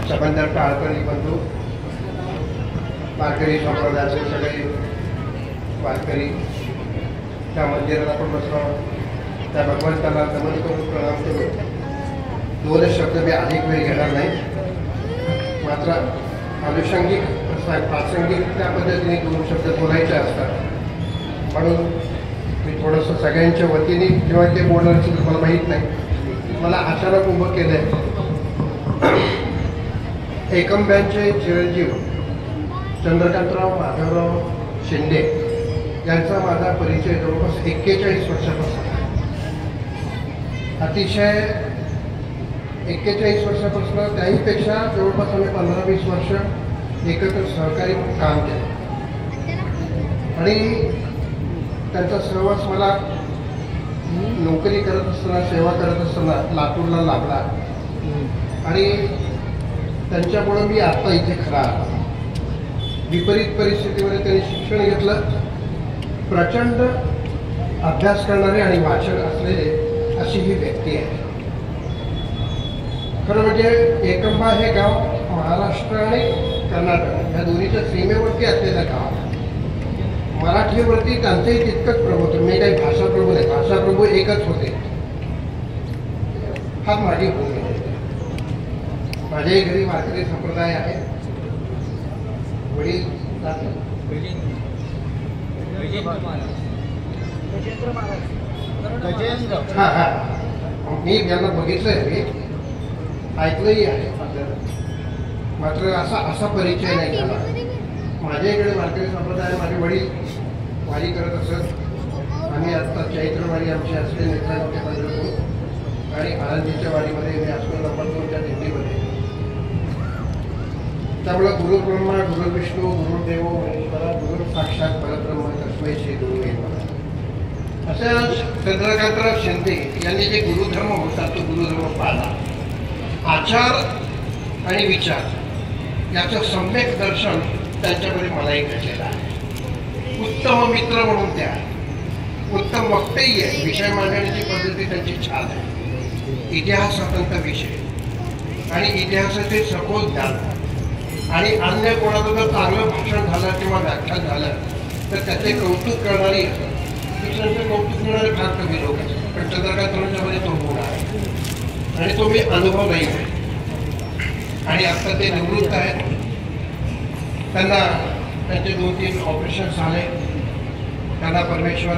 सबंधर टाळकरी बंधू वारकरी संप्रदायाचे सगळे वारकरी त्या मंदिरात आपण बसलो, त्या भगवंताला नमन करून प्रणाम करून दोन शब्द मी अधिक वेळ घेणार नाही, मात्र अनुषंगिक प्रासंगिक त्या पद्धतीने दोन शब्द बोलायचे असतात म्हणून मी थोडंसं सगळ्यांच्या वतीने किंवा ते बोलण्याचं मला माहीत नाही, मला अचानक उभं केलं आहे. एकंब्यांचे चिरंजीव चंद्रकांतराव माधवराव शिंदे यांचा माझा परिचय जवळपास 41 वर्षापासून आहे. अतिशय 41 वर्षापासून त्याहीपेक्षा जवळपास आम्ही 15-20 वर्ष एकत्र सहकारी काम केलं आणि त्यांचा सहवास मला नोकरी करत असताना, सेवा करत असताना लातूरला लाभला आणि त्यांच्यामुळं मी आत्ता इथे खरा. विपरीत परिस्थितीमध्ये त्यांनी शिक्षण घेतलं. प्रचंड अभ्यास करणारे आणि वाचन असलेले अशी ही व्यक्ती आहे. खरं म्हणजे एकंबा हे गाव महाराष्ट्र आणि कर्नाटक या दोन्हीच्या सीमेवरती असलेलं गाव. मराठीवरती त्यांचंही तितकंच प्रभुत्व. मी काही भाषाप्रभू नाही, भाषाप्रभू एकच होते. हा माझी भूमी. माझ्याही घरी वारकरी संप्रदाय आहे. वडील मी यांना बघितलंय, मी ऐकलंही आहे, मात्र असा परिचय नाही झाला. माझ्या इकडे वारकरी संप्रदाय, माझे वडील वारी करत असत. आम्ही आत्ता चैत्रवारी आमची असते नेत्रांच्या पंढरपूर आणि आळंदीच्या वारीमध्ये मी असतो नंबर 2च्या दिंडीमध्ये. त्यामुळे गुरुब्रह्मा गुरुविष्णू गुरुदेव महेश्वरा गुरु साक्षात परब्रह्म तस्मै श्री गुरु नमः असं चंद्रकांतराव शिंदे यांनी जे गुरुधर्म होता तो गुरुधर्म पाळला. आचार आणि विचार याचं सम्यक दर्शन त्यांच्यामध्ये मलाही घडलेलं आहे. उत्तम मित्र म्हणून त्या उत्तम वक्तेही आहे. विषय मांडण्याची पद्धती त्यांची छान आहे. इतिहास हा त्यांचा विषय आणि इतिहासाचे सखोल ज्ञान आणि अन्य कोणाचं जर चांगलं भाषण झालं किंवा व्याख्यान झालं तर त्याचे कौतुक करणारी दुसऱ्यांचं कौतुक करणारे फार कमी लोक असतात. पण चंद्रकांतरांच्यामध्ये तो गुण आहे आणि तो मी अनुभव नाही आहे. आणि आता ते निवृत्त आहेत. त्यांना त्यांचे 2-3 ऑपरेशन झाले. त्यांना परमेश्वर